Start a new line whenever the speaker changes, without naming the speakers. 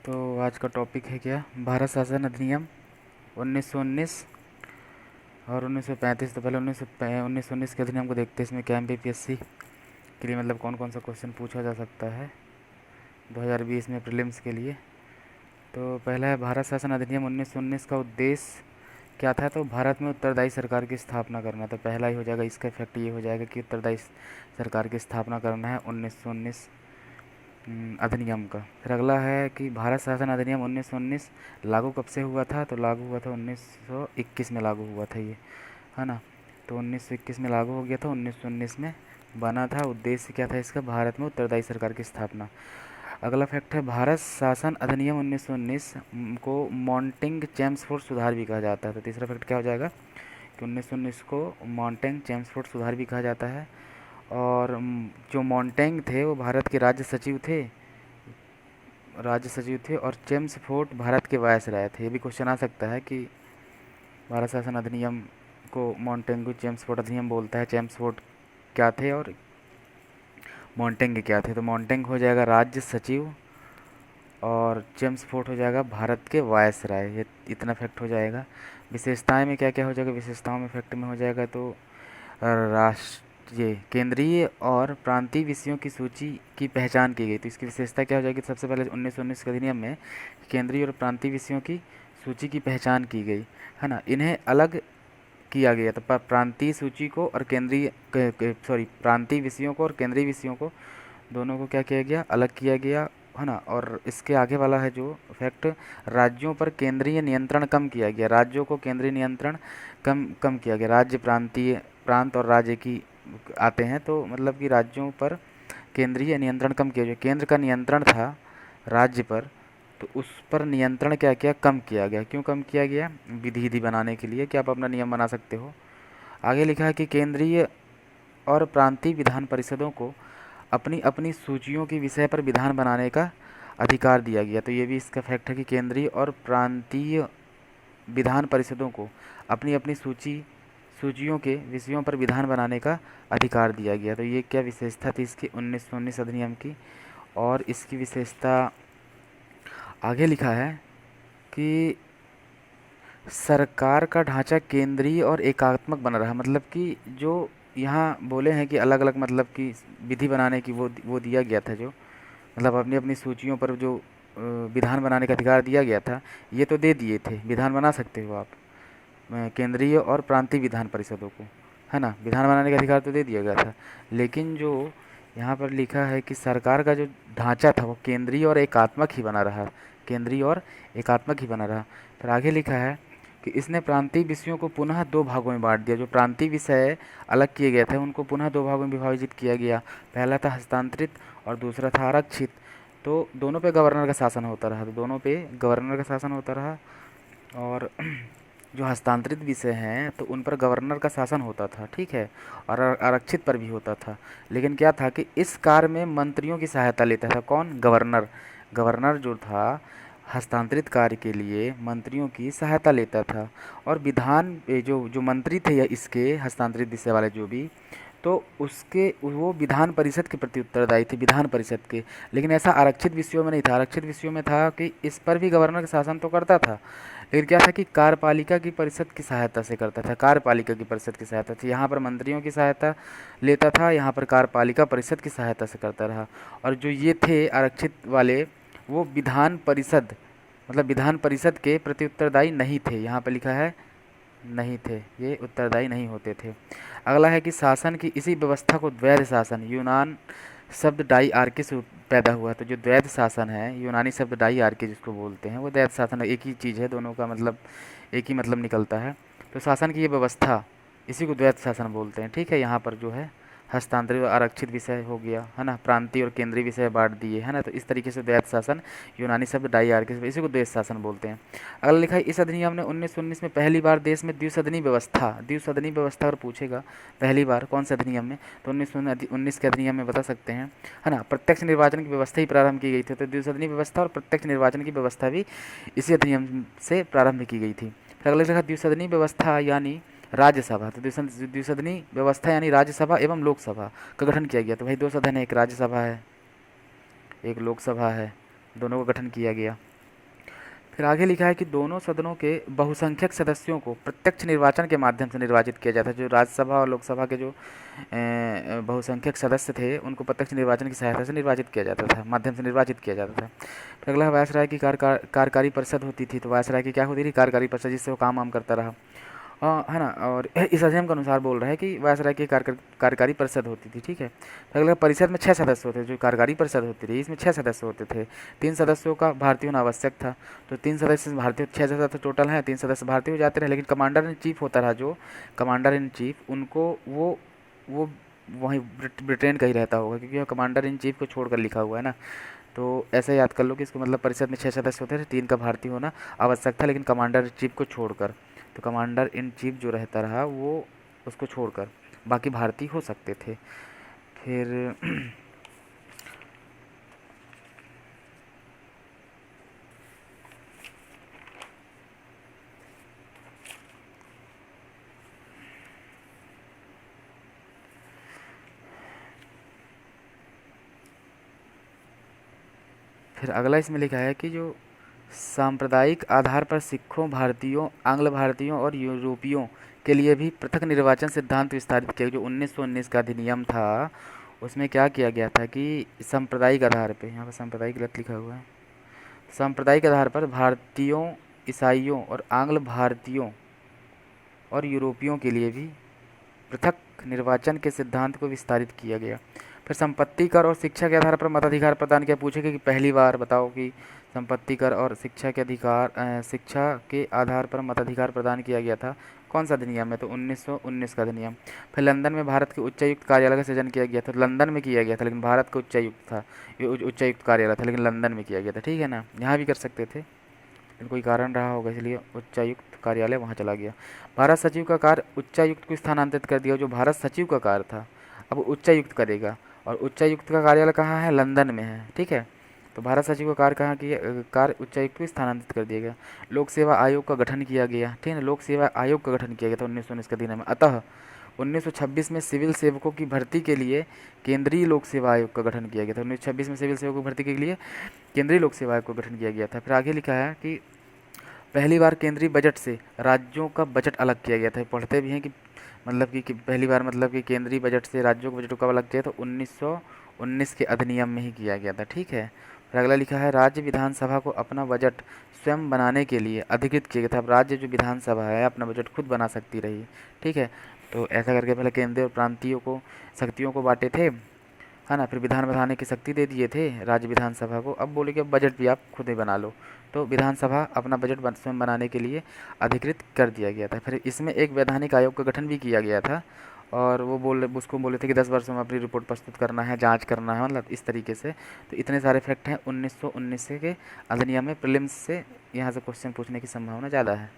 तो आज का टॉपिक है क्या, भारत शासन अधिनियम 1919 और 1935। तो पहले 1919 के अधिनियम को देखते हैं। इसमें क्या एमपीपीएससी के लिए मतलब कौन कौन सा क्वेश्चन पूछा जा सकता है 2020 में प्रीलिम्स के लिए। तो पहला है भारत शासन अधिनियम 1919 का उद्देश्य क्या था। तो भारत में उत्तरदायी सरकार की स्थापना करना। तो पहला ही हो जाएगा, इसका इफेक्ट ये हो जाएगा कि उत्तरदायी सरकार की स्थापना करना है 1919 अधिनियम का। फिर अगला है कि भारत शासन अधिनियम 1919 लागू कब से हुआ था। तो लागू हुआ था 1921 में लागू हुआ था ये, है ना। तो 1921 में लागू हो गया था, 1919 में बना था। उद्देश्य क्या था इसका, भारत में उत्तरदायी सरकार की स्थापना। अगला फैक्ट है भारत शासन अधिनियम 1919 को मॉन्टेंग चेम्सफोर्ड सुधार भी कहा जाता है। तो तीसरा फैक्ट क्या हो जाएगा कि 1919 को मॉन्टेंग चेम्सफोर्ड सुधार भी कहा जाता है। और जो मॉन्टेंग थे वो भारत के राज्य सचिव थे और चेम्सफोर्ड भारत के वायसराय थे। ये भी क्वेश्चन आ सकता है कि भारत शासन अधिनियम को मॉन्टेंगू चेम्सफोर्ड अधिनियम बोलता है। चेम्सफोर्ड क्या थे और मॉन्टेंग क्या थे। तो मॉन्टेंग हो जाएगा राज्य सचिव और चेम्सफोर्ड हो जाएगा भारत के वायसराय। ये इतना फैक्ट हो जाएगा। विशेषताएं में क्या क्या हो जाएगा, विशेषताओं में फैक्ट में हो जाएगा तो राष्ट्र ये केंद्रीय और प्रांतीय विषयों की सूची की पहचान की गई। तो इसकी विशेषता क्या हो जाएगी, सबसे पहले 1919 के अधिनियम में केंद्रीय और प्रांतीय विषयों की सूची की पहचान की गई, है ना। इन्हें अलग किया गया। तो प्रांतीय सूची को और प्रांतीय विषयों को और केंद्रीय विषयों को दोनों को क्या किया गया, अलग किया गया, है ना। और इसके आगे वाला है जो फैक्ट, राज्यों पर केंद्रीय नियंत्रण कम किया गया। राज्यों को केंद्रीय नियंत्रण कम कम किया गया। राज्य प्रांत और राज्य की आते हैं, तो मतलब कि राज्यों पर केंद्रीय नियंत्रण कम किया। जो केंद्र का नियंत्रण था राज्य पर, तो उस पर नियंत्रण क्या किया, कम किया गया। क्यों कम किया गया, विधि बनाने के लिए कि आप अपना नियम बना सकते हो। आगे लिखा है कि केंद्रीय और प्रांतीय विधान परिषदों को अपनी अपनी सूचियों के विषय पर विधान बनाने का अधिकार दिया गया। तो ये भी इसका फैक्ट है कि केंद्रीय और प्रांतीय विधान परिषदों को अपनी अपनी सूचियों के विषयों पर विधान बनाने का अधिकार दिया गया। तो ये क्या विशेषता थी इसकी 1919 अधिनियम की। और इसकी विशेषता आगे लिखा है कि सरकार का ढांचा केंद्रीय और एकात्मक बना रहा। मतलब कि जो यहाँ बोले हैं कि अलग अलग मतलब कि विधि बनाने की वो दिया गया था, जो मतलब अपनी अपनी सूचियों पर जो विधान बनाने का अधिकार दिया गया था, ये तो दे दिए थे, विधान बना सकते हो आप केंद्रीय और प्रांतीय विधान परिषदों को, है ना। विधान बनाने का अधिकार तो दे दिया गया था, लेकिन जो यहाँ पर लिखा है कि सरकार का जो ढांचा था वो केंद्रीय और एकात्मक ही बना रहा, केंद्रीय और एकात्मक ही बना रहा। फिर आगे लिखा है कि इसने प्रांतीय विषयों को पुनः दो भागों में बांट दिया। जो प्रांतीय विषय अलग किए गए थे उनको पुनः दो भागों में विभाजित किया गया। पहला था हस्तांतरित और दूसरा था आरक्षित। तो दोनों पे गवर्नर का शासन होता रहा, और जो हस्तांतरित विषय हैं तो उन पर गवर्नर का शासन होता था, ठीक है, और आरक्षित पर भी होता था। लेकिन क्या था कि इस कार्य में मंत्रियों की सहायता लेता था कौन, गवर्नर। गवर्नर जो था हस्तांतरित कार्य के लिए मंत्रियों की सहायता लेता था। और जो जो मंत्री थे या इसके हस्तांतरित विषय वाले जो भी, तो उसके वो विधान परिषद के प्रति उत्तरदायी थे, विधान परिषद के। लेकिन ऐसा आरक्षित विषयों में नहीं था। आरक्षित विषयों में था कि इस पर भी गवर्नर का शासन तो करता था, लेकिन क्या था कि कार्यपालिका की परिषद की सहायता से करता था। कार्यपालिका की परिषद की सहायता थी, यहाँ पर मंत्रियों की सहायता लेता था, यहाँ पर कार्यपालिका परिषद की सहायता से करता रहा। और जो ये थे आरक्षित वाले, वो विधान परिषद के प्रति उत्तरदायी नहीं थे। यहाँ पर लिखा है नहीं थे, ये उत्तरदायी नहीं होते थे। अगला है कि शासन की इसी व्यवस्था को द्वैध शासन, यूनान शब्द डाई आर्के से पैदा हुआ। तो जो द्वैध शासन है, यूनानी शब्द डाई आर्के जिसको बोलते हैं, वो द्वैध शासन है। एक ही चीज़ है, दोनों का मतलब एक ही मतलब निकलता है। तो शासन की ये व्यवस्था, इसी को द्वैध शासन बोलते हैं, ठीक है। यहाँ पर जो है हस्तांतरित और आरक्षित विषय हो गया, है ना, प्रांतीय और केंद्रीय विषय बांट दिए, है ना। तो इस तरीके से द्वैध शासन, यूनानी शब्द डाई आर्के, इसी को द्वैध शासन बोलते हैं। अगला लिखा है इस अधिनियम ने 1919 में पहली बार देश में द्विसदनी व्यवस्था अगर पूछेगा पहली बार कौन से अधिनियम में, तो 1919 के अधिनियम में बता सकते हैं, है ना। प्रत्यक्ष निर्वाचन की व्यवस्था ही प्रारंभ की गई थी। तो द्विसदनी व्यवस्था और प्रत्यक्ष निर्वाचन की व्यवस्था भी इसी अधिनियम से प्रारंभ की गई थी। फिर अगला लिखा द्विसदनी व्यवस्था यानी राज्यसभा। तो द्विसदनी व्यवस्था यानी राज्यसभा एवं लोकसभा का गठन किया गया। तो भाई दो सदन है, एक राज्यसभा है एक लोकसभा है, दोनों का गठन किया गया। फिर आगे लिखा है कि दोनों सदनों के बहुसंख्यक सदस्यों को प्रत्यक्ष निर्वाचन के माध्यम से निर्वाचित किया जाता है। जो राज्यसभा और लोकसभा के जो बहुसंख्यक सदस्य थे उनको प्रत्यक्ष निर्वाचन की सहायता से निर्वाचित किया जाता था, माध्यम से निर्वाचित किया जाता था। फिर अगला वायसराय की कार्यकारी परिषद होती थी। तो वायसराय की क्या होती थी? कार्यकारी परिषद, जिससे वो काम वाम करता रहा। है ना। और इस अधिनियम के अनुसार बोल रहा है कि वायसराय की कार्यकारी परिषद होती थी। ठीक है। फिर अगला, परिषद में 6 सदस्य होते थे। जो कार्यकारी परिषद होती थी इसमें 6 सदस्य होते थे। 3 सदस्यों का भारतीय होना आवश्यक था। तो 3 सदस्य भारतीय, 6 सदस्य टोटल हैं, 3 सदस्य भारतीय हो जाते रहे। लेकिन कमांडर इन चीफ होता रहा, जो कमांडर इन चीफ, उनको वो वहीं ब्रिटेन का ही रहता होगा, क्योंकि वह कमांडर इन चीफ को छोड़कर लिखा हुआ है ना। तो ऐसे याद कर लो कि इसको मतलब परिषद में 6 सदस्य होते थे, 3 का भारतीय होना आवश्यक था, लेकिन कमांडर इन चीफ को छोड़कर। तो कमांडर इन चीफ जो रहता रहा वो उसको छोड़कर बाकी भारतीय हो सकते थे। फिर फिर अगला इसमें लिखा है कि जो सांप्रदायिक आधार पर सिखों, भारतीयों, आंग्ल भारतीयों और यूरोपियों के लिए भी पृथक निर्वाचन सिद्धांत विस्तारित किया। जो 1919 का अधिनियम था उसमें क्या किया गया था कि सांप्रदायिक आधार पे, यहाँ पर सांप्रदायिक गलत लिखा हुआ है, सांप्रदायिक आधार पर भारतीयों, ईसाइयों और आंग्ल भारतीयों और यूरोपियों के लिए भी पृथक निर्वाचन के सिद्धांत को विस्तारित किया गया। फिर संपत्ति कर और शिक्षा के आधार पर मताधिकार प्रदान किया। पूछेगा कि पहली बार बताओ कि संपत्ति कर और शिक्षा के आधार पर मताधिकार प्रदान किया गया था, कौन सा अधिनियम है? तो 1919 का अधिनियम। फिर लंदन में भारत के उच्चायुक्त कार्यालय का सृजन किया गया था। लंदन में किया गया था, लेकिन भारत का उच्चायुक्त था, ये उच्चायुक्त कार्यालय था, लेकिन लंदन में किया गया था। ठीक है ना, यहाँ भी कर सकते थे लेकिन कोई कारण रहा होगा इसलिए उच्चायुक्त कार्यालय वहाँ चला गया। भारत सचिव का कार्य उच्चायुक्त को स्थानांतरित कर दिया। जो भारत सचिव का कार्य था अब उच्चायुक्त करेगा, और उच्चायुक्त का कार्यालय कहाँ है? लंदन में है। ठीक है। तो भारत सचिव का कार्य कहाँ किया? कार्य उच्चायुक्त को स्थानांतरित कर दिया गया। लोक सेवा आयोग का गठन किया गया। ठीक है ना, लोक सेवा आयोग का गठन किया गया था 1919 के दिन में। अतः 1926 में सिविल सेवकों की भर्ती के लिए केंद्रीय लोक सेवा आयोग का गठन किया गया था। 1926 में सिविल सेवकों की भर्ती के लिए केंद्रीय लोक सेवा आयोग का गठन किया गया था। फिर आगे लिखा है कि पहली बार केंद्रीय बजट से राज्यों का बजट अलग किया गया था। पढ़ते भी हैं कि मतलब कि पहली बार मतलब कि केंद्रीय बजट से राज्यों के बजट को कब अलग किया? तो 1919 के अधिनियम में ही किया गया था। ठीक है। फिर अगला लिखा है, राज्य विधानसभा को अपना बजट स्वयं बनाने के लिए अधिकृत किया गया था। अब राज्य जो विधानसभा है अपना बजट खुद बना सकती रही। ठीक है। तो ऐसा करके पहले केंद्रीय और प्रांतीयों को शक्तियों को बांटे थे, है ना। फिर विधान बनाने की शक्ति दे दिए थे राज्य विधानसभा को। अब बोले कि अब बजट भी आप खुद ही बना लो। तो विधानसभा अपना बजट स्वयं बनाने के लिए अधिकृत कर दिया गया था। फिर इसमें एक वैधानिक आयोग का गठन भी किया गया था, और वो उसको बोले थे कि 10 वर्षों में अपनी रिपोर्ट प्रस्तुत करना है, जांच करना है, मतलब इस तरीके से। तो इतने सारे फैक्ट हैं 1919 के अधिनियम में। प्रीलिम्स से यहाँ से क्वेश्चन पूछने की संभावना ज़्यादा है।